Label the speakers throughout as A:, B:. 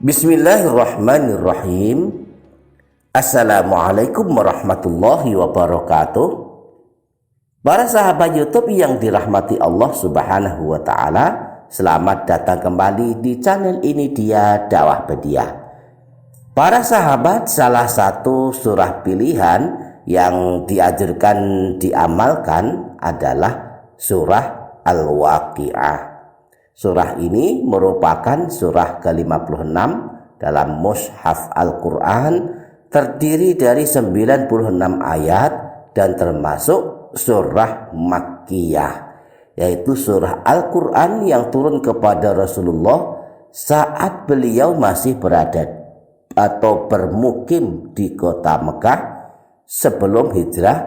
A: Bismillahirrahmanirrahim. Assalamualaikum warahmatullahi wabarakatuh. Para sahabat YouTube yang dirahmati Allah Subhanahu wa Ta'ala, selamat datang kembali di channel ini, dia Dakwahpedia. Para sahabat, salah satu surah pilihan yang diajarkan diamalkan adalah surah Al-Waqi'ah. Surah ini merupakan surah ke-56 dalam Mushaf Al-Quran, terdiri dari 96 ayat dan termasuk surah Makkiyah, yaitu surah Al-Quran yang turun kepada Rasulullah saat beliau masih berada atau bermukim di kota Mekah sebelum hijrah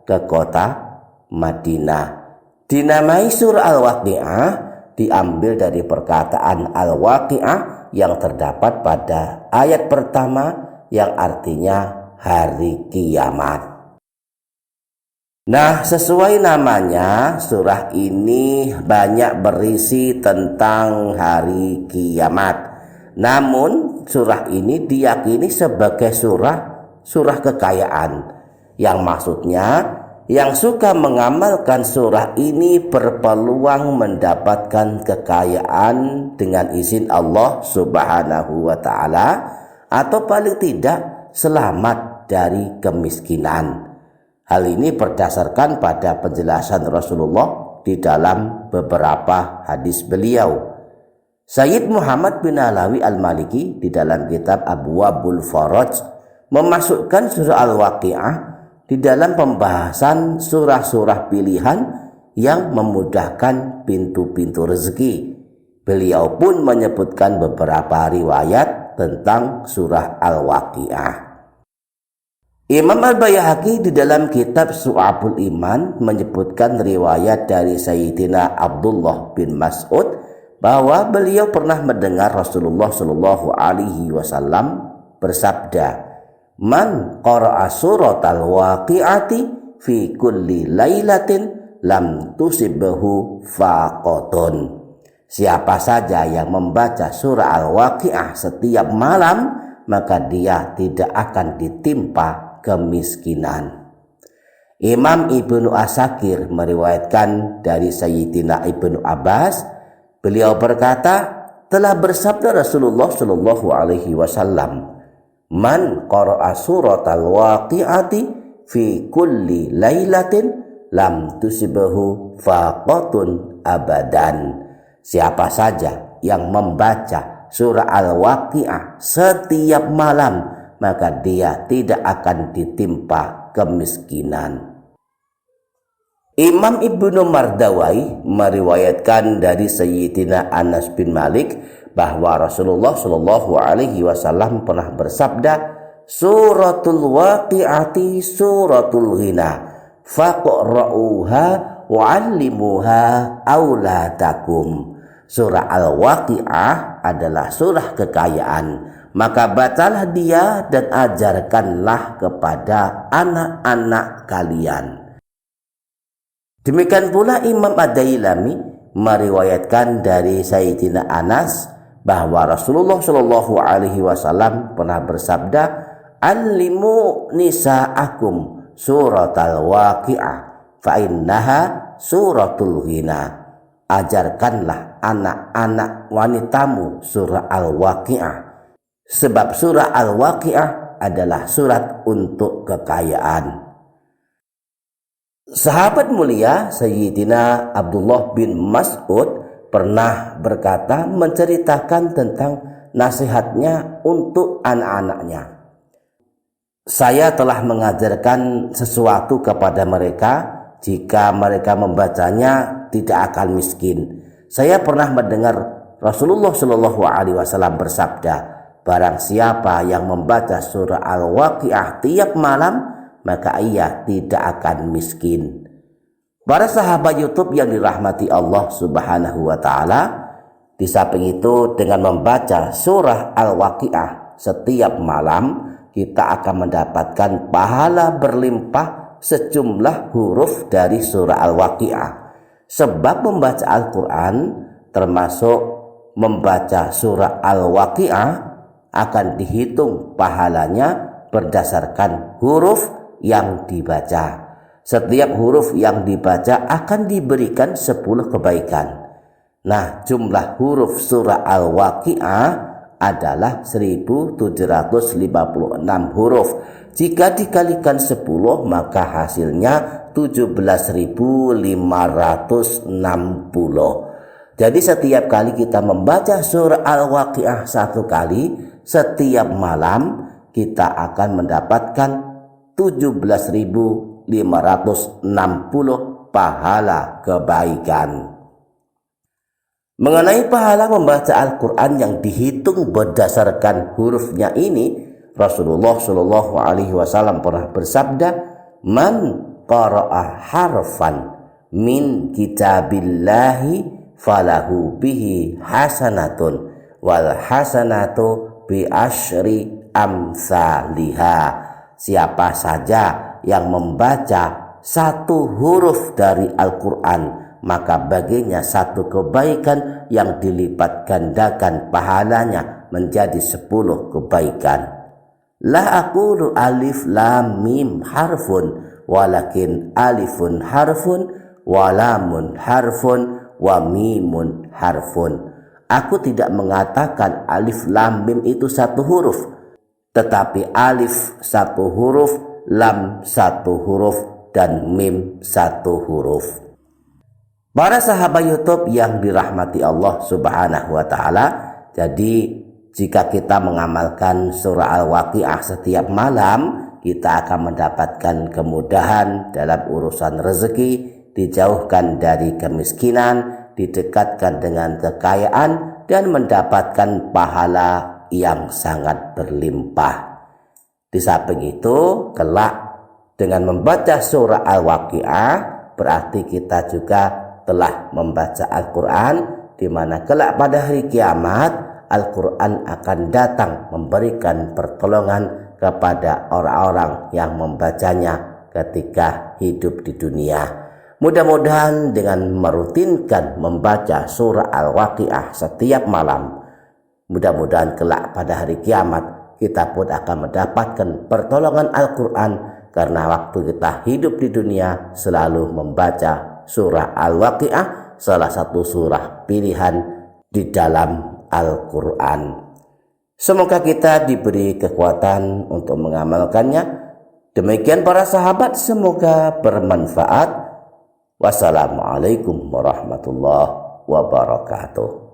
A: ke kota Madinah. Dinamai surah Al-Waqi'ah diambil dari perkataan Al-Waqi'ah yang terdapat pada ayat pertama yang artinya hari kiamat. Nah, sesuai namanya, surah ini banyak berisi tentang hari kiamat. Namun, surah ini diyakini sebagai surah kekayaan, yang maksudnya yang suka mengamalkan surah ini berpeluang mendapatkan kekayaan dengan izin Allah Subhanahu wa Ta'ala, atau paling tidak selamat dari kemiskinan. Hal ini berdasarkan pada penjelasan Rasulullah di dalam beberapa hadis beliau. Sayyid Muhammad bin Alawi Al-Maliki di dalam kitab Abwabul Faraj memasukkan surah Al-Waqi'ah di dalam pembahasan surah-surah pilihan yang memudahkan pintu-pintu rezeki. Beliau pun menyebutkan beberapa riwayat tentang surah Al-Waqi'ah. Imam Al-Baihaqi di dalam kitab Syu'abul Iman menyebutkan riwayat dari Sayyidina Abdullah bin Mas'ud bahwa beliau pernah mendengar Rasulullah Shallallahu Alaihi Wasallam bersabda, "Man qara'a suratal waqi'ati fi kulli lailatin lam tusibhu faqatun." Siapa saja yang membaca surah Al-Waqi'ah setiap malam, maka dia tidak akan ditimpa kemiskinan. Imam Ibnu Asakir meriwayatkan dari Sayyidina Ibnu Abbas, beliau berkata, telah bersabda Rasulullah Shallallahu Alaihi Wasallam, "Man qara'a suratal waqi'ati fi kulli lailatin lam tusibhu faqatun abadan." Siapa saja yang membaca surah Al-Waqi'ah setiap malam, maka dia tidak akan ditimpa kemiskinan. Imam Ibnu Mardawai meriwayatkan dari Sayyidina Anas bin Malik bahwa Rasulullah Shallallahu Alaihi Wasallam pernah bersabda, "Suratul Waqi'ati suratul ghina, faqra'uha wa'allimuha auladakum." Surah Al-Waqi'ah adalah surah kekayaan, maka bacalah dia dan ajarkanlah kepada anak-anak kalian. Demikian pula Imam Ad-Dailami meriwayatkan dari Sayyidina Anas bahwa Rasulullah Shallallahu Alaihi Wasallam pernah bersabda, "Allimu nisa'akum suratal waqi'ah fa innaha suratul ghina." Ajarkanlah anak-anak wanitamu surah Al-Waqi'ah, sebab surah Al-Waqi'ah adalah surat untuk kekayaan. Sahabat mulia Sayyidina Abdullah bin Mas'ud pernah berkata, menceritakan tentang nasihatnya untuk anak-anaknya. "Saya telah mengajarkan sesuatu kepada mereka, jika mereka membacanya tidak akan miskin. Saya pernah mendengar Rasulullah Shallallahu Alaihi Wasallam bersabda, barang siapa yang membaca surah Al-Waqi'ah tiap malam, maka ia tidak akan miskin." Para sahabat YouTube yang dirahmati Allah Subhanahu wa Ta'ala, di samping itu dengan membaca surah Al-Waqi'ah setiap malam, kita akan mendapatkan pahala berlimpah sejumlah huruf dari surah Al-Waqi'ah. Sebab membaca Al-Quran termasuk membaca surah Al-Waqi'ah akan dihitung pahalanya berdasarkan huruf yang dibaca. Setiap huruf yang dibaca akan diberikan 10 kebaikan. Nah, jumlah huruf surah Al-Waqi'ah adalah 1756 huruf. Jika dikalikan 10 maka hasilnya 17.560. Jadi setiap kali kita membaca surah Al-Waqi'ah 1 kali, setiap malam kita akan mendapatkan 17.560 pahala kebaikan. Mengenai pahala membaca Al-Quran yang dihitung berdasarkan hurufnya ini, Rasulullah Shallallahu Alaihi Wasallam pernah bersabda, "Man qara'a harfan min kitabillahi falahu bihi hasanatun wal hasanatu bi asyri amsalihha." Siapa saja yang membaca satu huruf dari Al-Quran, maka baginya satu kebaikan yang dilipat gandakan pahalanya menjadi 10 kebaikan. La aqulu alif lam mim harfun, walakin alifun harfun, walamun harfun, wa mimun harfun. Aku tidak mengatakan alif lam mim itu satu huruf, tetapi alif satu huruf, lam satu huruf, dan mim satu huruf. Para sahabat YouTube yang dirahmati Allah Subhanahu wa Ta'ala, jadi jika kita mengamalkan surah Al-Waqi'ah setiap malam, kita akan mendapatkan kemudahan dalam urusan rezeki, dijauhkan dari kemiskinan, didekatkan dengan kekayaan, dan mendapatkan pahala yang sangat berlimpah. Di samping itu, kelak dengan membaca surah Al-Waqi'ah berarti kita juga telah membaca Al-Quran, di mana kelak pada hari kiamat Al-Quran akan datang memberikan pertolongan kepada orang-orang yang membacanya ketika hidup di dunia. Mudah-mudahan dengan merutinkan membaca surah Al-Waqi'ah setiap malam, mudah-mudahan kelak pada hari kiamat kita pun akan mendapatkan pertolongan Al-Quran, karena waktu kita hidup di dunia selalu membaca surah Al-Waqi'ah, salah satu surah pilihan di dalam Al-Quran. Semoga kita diberi kekuatan untuk mengamalkannya. Demikian para sahabat, semoga bermanfaat. Wassalamualaikum warahmatullahi wabarakatuh.